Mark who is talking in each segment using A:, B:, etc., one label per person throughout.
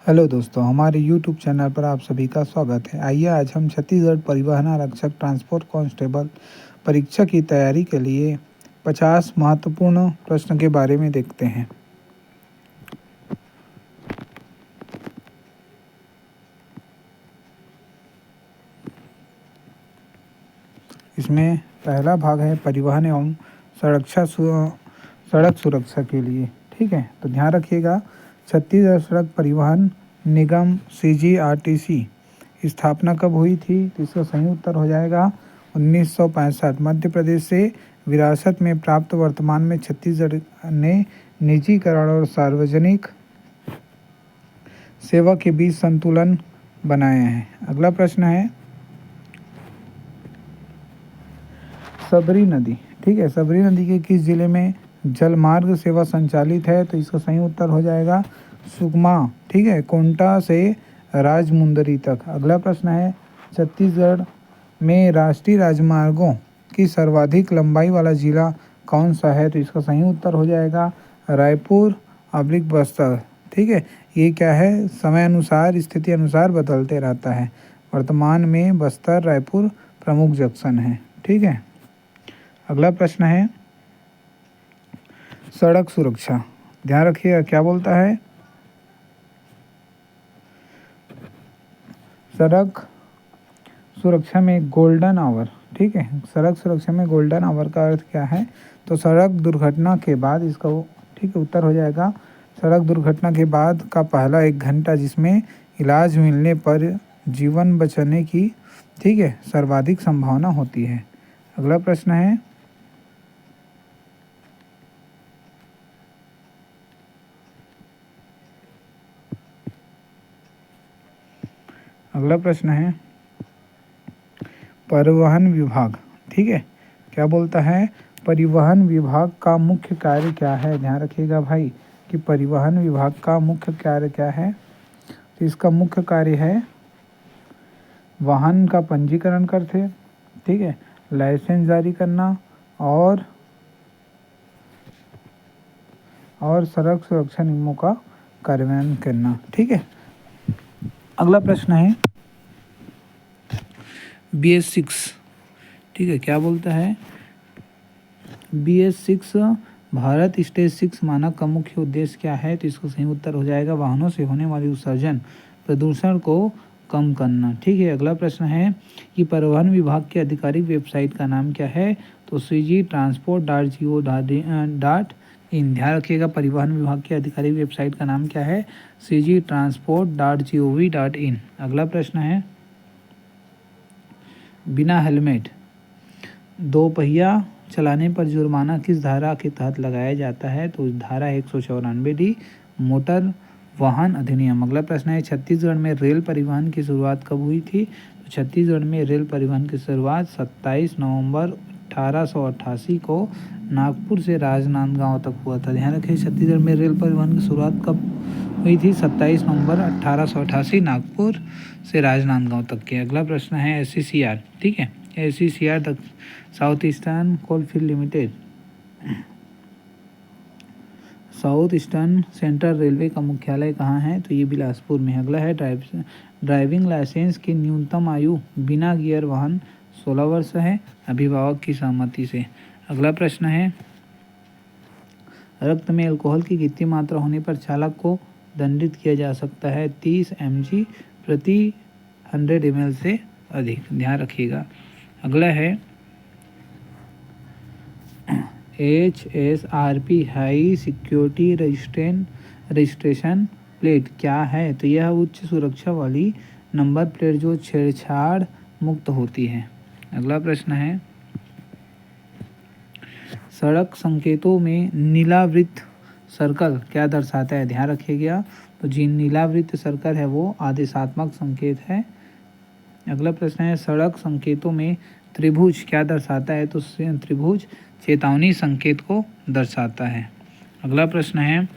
A: Hello दोस्तों, हमारे YouTube channel पर आप सभी का स्वागत है। आइए आज हम छत्तीसगढ़ परिवहन आरक्षक ट्रांसपोर्ट कांस्टेबल परीक्षा की तैयारी के लिए 50 महत्वपूर्ण प्रश्न के बारे में देखते हैं। इसमें पहला भाग है परिवहन एवं सड़क सुरक्षा के लिए। ठीक है, तो ध्यान रखिएगा। छत्तीसगढ़ सड़क परिवहन निगम CGRTC स्थापना कब हुई थी? तो इसका सही उत्तर हो जाएगा 1965। मध्य प्रदेश से विरासत में प्राप्त वर्तमान में छत्तीसगढ़ ने निजीकरण और सार्वजनिक सेवा के बीच संतुलन बनाया है। अगला प्रश्न है सबरी नदी। ठीक है, सबरी नदी के किस जिले में जलमार्ग सेवा संचालित है? तो इसका सही उत्तर हो जाएगा सुकमा। ठीक है, कोंटा से राजमुंदरी तक। अगला प्रश्न है छत्तीसगढ़ में राष्ट्रीय राजमार्गों की सर्वाधिक लंबाई वाला जिला कौन सा है? तो इसका सही उत्तर हो जाएगा रायपुर बस्तर। ठीक है, ये क्या है, समय अनुसार स्थिति अनुसार बदलते रहता है। वर्तमान में बस्तर रायपुर प्रमुख जंक्शन है। ठीक है, अगला प्रश्न है सड़क सुरक्षा। ध्यान रखिएगा क्या बोलता है, सड़क सुरक्षा में गोल्डन आवर। ठीक है, सड़क सुरक्षा में गोल्डन आवर का अर्थ क्या है? तो सड़क दुर्घटना के बाद इसका ठीक है उत्तर हो जाएगा सड़क दुर्घटना के बाद का पहला 1 घंटा जिसमें इलाज मिलने पर जीवन बचने की ठीक है सर्वाधिक संभावना होती है। अगला प्रश्न है परिवहन विभाग। ठीक है, क्या बोलता है, परिवहन विभाग का मुख्य कार्य क्या है? ध्यान रखिएगा भाई कि परिवहन विभाग का मुख्य कार्य क्या है। तो इसका मुख्य कार्य है वाहन का पंजीकरण करते, ठीक है, लाइसेंस जारी करना और सड़क सुरक्षा नियमों का कार्यान्वयन करना। ठीक है, अगला प्रश्न है BS6। ठीक है, क्या बोलता है, BS6 भारत स्टेज 6 मानक का मुख्य उद्देश्य क्या है? तो इसको सही उत्तर हो जाएगा वाहनों से होने वाली उत्सर्जन प्रदूषण को कम करना। ठीक है, अगला प्रश्न है कि परिवहन विभाग की आधिकारिक वेबसाइट का नाम क्या है? तो cgtransport.go.in। ध्यान रखिएगा, परिवहन विभाग की आधिकारिक वेबसाइट का नाम क्या है? cgtransport.gov.in। अगला प्रश्न है बिना हेलमेट 2 पहिया चलाने पर जुर्माना किस धारा के तहत लगाया जाता है? तो धारा 194D मोटर वाहन अधिनियम। अगला प्रश्न है छत्तीसगढ़ में रेल परिवहन की शुरुआत कब हुई थी? तो छत्तीसगढ़ में रेल परिवहन की शुरुआत 27 नवंबर 1888 को नागपुर से राजनांदगांव तक हुआ था। ध्यान रखिए, छत्तीसगढ़ में रेल परिवहन की शुरुआत कब हुई थी? 27 नवंबर 1888 नागपुर से राजनांदगांव तक के। अगला प्रश्न है SCCR। ठीक है, SCCR तक south eastern coalfield limited south eastern central railway का मुख्यालय कहाँ है? तो ये बिलासपुर में। अगला है ड्राइविंग लाइसेंस की न्यूनतम आयु बिना गियर वाहन 16 वर्ष है, अभिभावक की सहमति से। अगला प्रश्न है रक्त में अल्कोहल की कितनी मात्रा होने पर चालक को दंडित किया जा सकता है? 30 mg प्रति 100 ml से अधिक। ध्यान रखिएगा। अगला है HSRP high security registration plate क्या है? तो यह उच्च सुरक्षा वाली नंबर प्लेट जो छेड़छाड़ मुक्त होती है। अगला प्रश्न है सड़क संकेतों में नीलावृत्त सर्कल क्या दर्शाता है? ध्यान रखिएगा, तो जी नीलावृत्त सर्कल है वो आदेशात्मक संकेत है। अगला प्रश्न है सड़क संकेतों में त्रिभुज क्या दर्शाता है? तो त्रिभुज चेतावनी संकेत को दर्शाता है। अगला प्रश्न है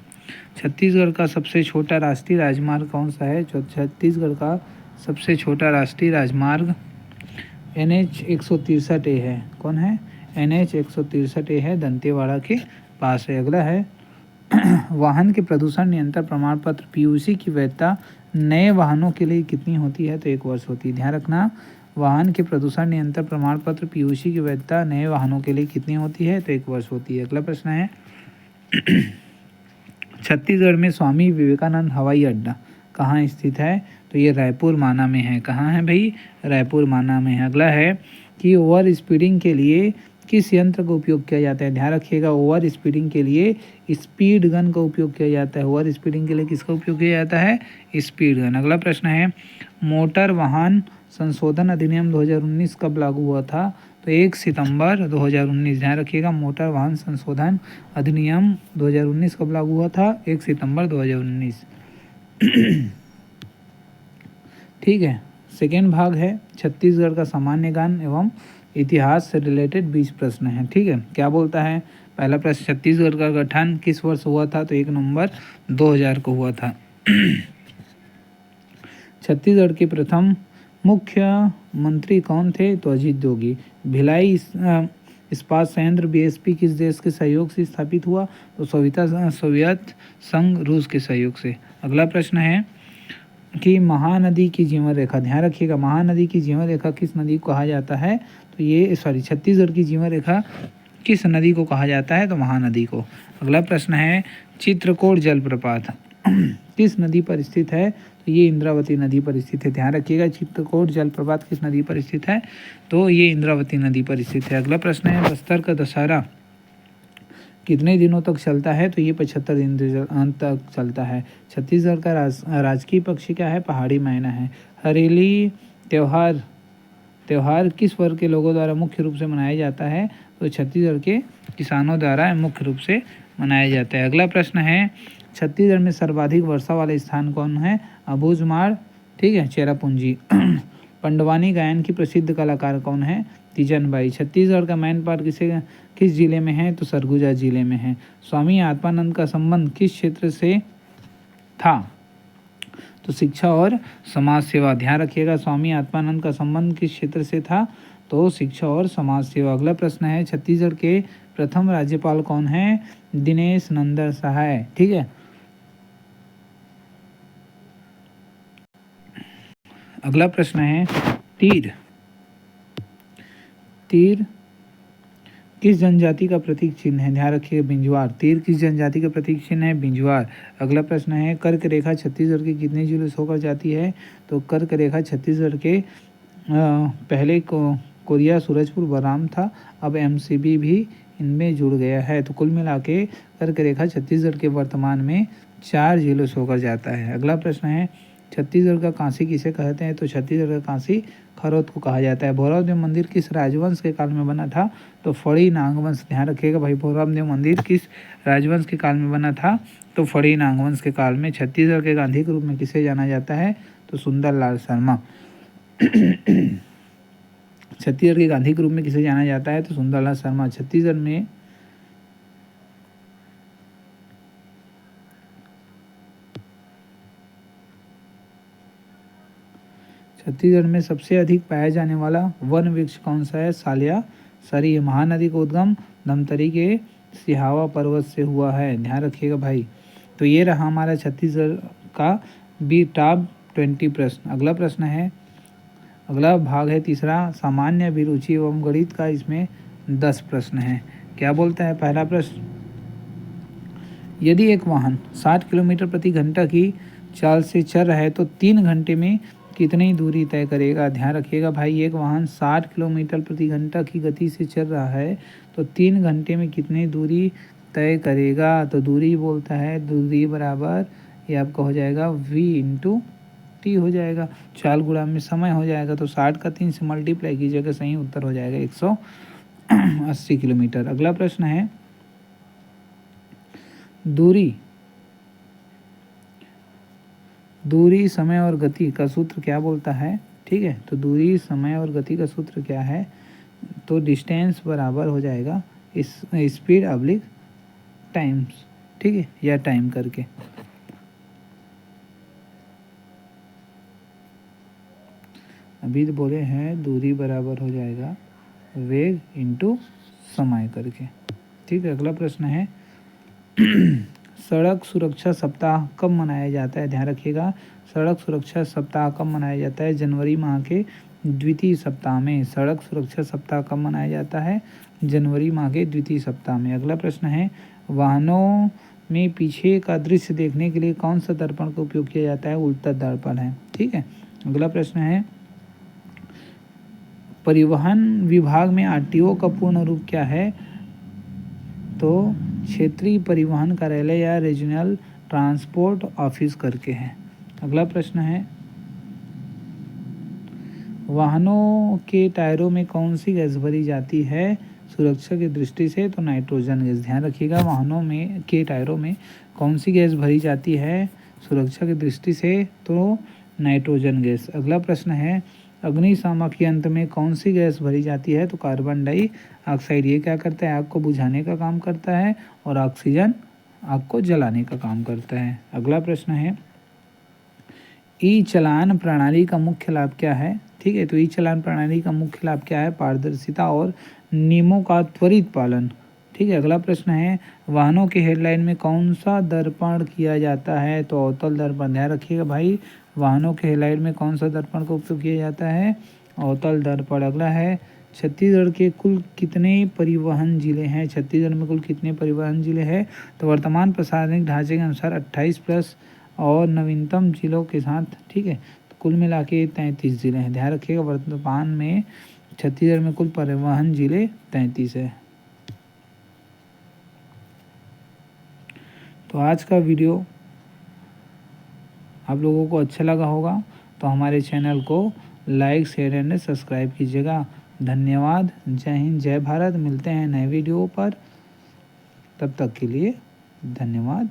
A: छत्तीसगढ़ का सबसे छोटा राष्ट्रीय राजमार्ग कौन सा है? जो छत्तीसगढ़ का सबसे छोटा राष्ट्रीय राजमार्ग NH 163A है। कौन है? NH 163A है, दंतेवाड़ा के पास है। अगला है वाहन के प्रदूषण नियंत्रण प्रमाण पत्र पीयूसी की वैधता नए वाहनों के लिए कितनी होती है? तो 1 वर्ष होती है। ध्यान रखना, वाहन के प्रदूषण नियंत्रण प्रमाण पत्र पीयूसी की वैधता नए वाहनों के लिए कितनी होती है? तो 1 वर्ष होती है। अगला प्रश्न है छत्तीसगढ़ में स्वामी विवेकानंद हवाई अड्डा कहाँ स्थित है? तो ये रायपुर माना में है। कहाँ है भाई? रायपुर माना में है। अगला है कि ओवर स्पीडिंग के लिए किस यंत्र का उपयोग किया जाता है? ध्यान रखिएगा, ओवर स्पीडिंग के लिए स्पीड गन का उपयोग किया जाता है। ओवर स्पीडिंग के लिए किसका उपयोग किया जाता है? Speed gun. अगला प्रश्न है मोटर वाहन संशोधन अधिनियम 2019 कब लागू हुआ था? तो 1 सितंबर 2019। ध्यान रखिएगा, मोटर वाहन संशोधन अधिनियम 2019 कब लागू हुआ था? 1 सितंबर 2019। ठीक है। सेकेंड भाग है छत्तीसगढ़ का सामान्य ज्ञान एवं इतिहास से रिलेटेड 20 प्रश्न हैं। ठीक है, क्या बोलता है? पहला प्रश्न, छत्तीसगढ़ का गठन किस वर्ष हुआ था? तो 1 नवंबर 2000 को हुआ था। छत्तीसगढ़ के प्रथम मुख्यमंत्री कौन थे? तो अजीत जोगी। भिलाई इस्पात संयंत्र बीएसपी किस देश के सहयोग से स्थापित हुआ? तो सोवियत संघ रूस के सहयोग से। अगला प्रश्न है कि महानदी की जीवन रेखा, ध्यान रखिएगा, महानदी की जीवन रेखा किस नदी को कहा जाता है? तो ये छत्तीसगढ़ की जीवन रेखा किस नदी को कहा जाता है? तो महानदी को। अगला प्रश्न है चित्रकोट जलप्रपात किस नदी पर स्थित है? तो ये इंद्रावती नदी पर स्थित है। ध्यान रखिएगा, चित्रकोट जलप्रपात किस नदी पर स्थित है? तो ये इंद्रावती नदी पर स्थित है। अगला प्रश्न है बस्तर का दशहरा कितने दिनों तक चलता है? तो ये 75 दिन तक चलता है। छत्तीसगढ़ का राजकीय पक्षी क्या है? पहाड़ी मैना है। हरेली त्योहार किस वर्ग के लोगों द्वारा मुख्य रूप से मनाया जाता है? तो छत्तीसगढ़ के किसानों द्वारा मुख्य रूप से मनाया जाता है। अगला प्रश्न है छत्तीसगढ़ में सर्वाधिक वर्षा वाले स्थान कौन है? अबूझमाड़, ठीक है, चेरापूंजी। पंडवानी गायन की प्रसिद्ध कलाकार कौन है? तीजन बाई। छत्तीसगढ़ का मैन पार्क किस जिले में है? तो सरगुजा जिले में है। स्वामी आत्मानंद का संबंध किस क्षेत्र से था? तो शिक्षा और समाज सेवा। ध्यान रखिएगा, स्वामी आत्मानंद का संबंध किस क्षेत्र से था? तो शिक्षा और समाज सेवा। अगला प्रश्न है छत्तीसगढ़ के प्रथम राज्यपाल कौन है? दिनेश नंदन सहाय। ठीक है। अगला प्रश्न है तीर किस जनजाति का प्रतीक चिन्ह है? ध्यान रखिए, बिंजवार। तीर किस जनजाति का प्रतीक चिन्ह है? बिंजवार। अगला प्रश्न है कर्क रेखा छत्तीसगढ़ के कितने जिलों से होकर जाती है? तो कर्क रेखा छत्तीसगढ़ के पहले कोरिया, सूरजपुर, बराम था, अब एमसीबी भी इनमें जुड़ गया है। तो कुल मिला के कर्क रेखा छत्तीसगढ़ के वर्तमान में 4 जिलों से होकर जाता है। अगला प्रश्न है छत्तीसगढ़ का काशी किसे कहते हैं? तो छत्तीसगढ़ का काशी खरौत को कहा जाता है। भैरव देव मंदिर किस राजवंश के काल में बना था? तो फड़ी नागवंश। ध्यान रखिएगा भाई, भैरव देव मंदिर किस राजवंश के काल में बना था? तो फड़ी नागवंश के काल में। छत्तीसगढ़ के गांधी के रूप में किसे जाना जाता है? तो सुंदरलाल शर्मा। छत्तीसगढ़ के गांधी के रूप में किसे जाना जाता है? तो सुंदरलाल शर्मा। छत्तीसगढ़ में सबसे अधिक पाया जाने वाला वन वृक्ष कौन सा है? सालिया सरी। महानदी का उद्गम धमतरी के सिहावा पर्वत से हुआ है। ध्यान रखिएगा भाई। तो ये रहा हमारा छत्तीसगढ़ का टॉप 20 प्रश्न। अगला प्रश्न है, अगला भाग है तीसरा, सामान्य अभिरुचि एवं गणित का। इसमें 10 प्रश्न हैं। क्या बोलता है पहला प्रश्न, यदि एक वाहन 60 किलोमीटर प्रति घंटा की चाल से चल रहा है तो 3 घंटे में कितनी दूरी तय करेगा? ध्यान रखिएगा भाई, एक वाहन 60 किलोमीटर प्रति घंटा की गति से चल रहा है तो 3 घंटे में कितनी दूरी तय करेगा? तो दूरी बोलता है, दूरी बराबर ये आपका हो जाएगा v × t हो जाएगा। चाल गुणा में समय हो जाएगा, तो 60 का 3 से मल्टीप्लाई कीजिएगा, सही उत्तर हो जाएगा 180 किलोमीटर। अगला प्रश्न है दूरी समय और गति का सूत्र क्या बोलता है? ठीक है, तो दूरी समय और गति का सूत्र क्या है? तो डिस्टेंस बराबर हो जाएगा इस स्पीड / टाइम्स, ठीक है, या टाइम करके। अभी तो बोले हैं दूरी बराबर हो जाएगा वेग × समय करके। ठीक है। अगला प्रश्न है सड़क सुरक्षा सप्ताह कब मनाया जाता है? ध्यान रखिएगा, सड़क सुरक्षा सप्ताह कब मनाया जाता है? जनवरी माह के द्वितीय सप्ताह में। सड़क सुरक्षा सप्ताह कब मनाया जाता है? जनवरी माह के द्वितीय सप्ताह में। अगला प्रश्न है, वाहनों में पीछे का दृश्य देखने के लिए कौन सा दर्पण का उपयोग किया जाता है? उल्टा दर्पण है। ठीक है। अगला प्रश्न है, परिवहन विभाग में आरटीओ का पूर्ण रूप क्या है? तो क्षेत्रीय परिवहन कार्यालय या रीजनल ट्रांसपोर्ट ऑफिस करके है। अगला प्रश्न है, वाहनों के टायरों में कौन सी गैस भरी जाती है सुरक्षा की दृष्टि से? तो नाइट्रोजन गैस। ध्यान रखिएगा, वाहनों में के टायरों में कौन सी गैस भरी जाती है सुरक्षा की दृष्टि से? तो नाइट्रोजन गैस। अगला प्रश्न है, अग्निशामक यंत्र में कौन सी गैस भरी जाती है? तो कार्बन डाइऑक्साइड। ये क्या करता है? आग को बुझाने का काम करता है और ऑक्सीजन आग को जलाने का काम करता है। अगला प्रश्न है, ई चालान प्रणाली का मुख्य लाभ क्या है? ठीक है, तो ई चालान प्रणाली का मुख्य लाभ क्या है? पारदर्शिता और नियमों का त्वरित पालन। ठीक है। अगला प्रश्न है, वाहनों के हेडलाइट में कौन सा दर्पण किया जाता है? तो अवतल दर्पण। ध्यान रखिएगा भाई, वाहनों के हेडलाइट में कौन सा दर्पण का उपयोग किया जाता है? अवतल दर्पण। अगला है, छत्तीसगढ़ के कुल कितने परिवहन जिले हैं? छत्तीसगढ़ में कुल कितने परिवहन जिले हैं? तो वर्तमान प्रशासनिक ढांचे के अनुसार 28 प्लस और नवीनतम जिलों के साथ। ठीक है, तो कुल मिला के 33 जिले हैं। ध्यान रखिएगा, वर्तमान में छत्तीसगढ़ में कुल परिवहन जिले 33 है। तो आज का वीडियो आप लोगों को अच्छा लगा होगा, तो हमारे चैनल को लाइक शेयर एंड सब्सक्राइब कीजिएगा। धन्यवाद। जय हिंद, जय भारत। मिलते हैं नए वीडियो पर, तब तक के लिए धन्यवाद।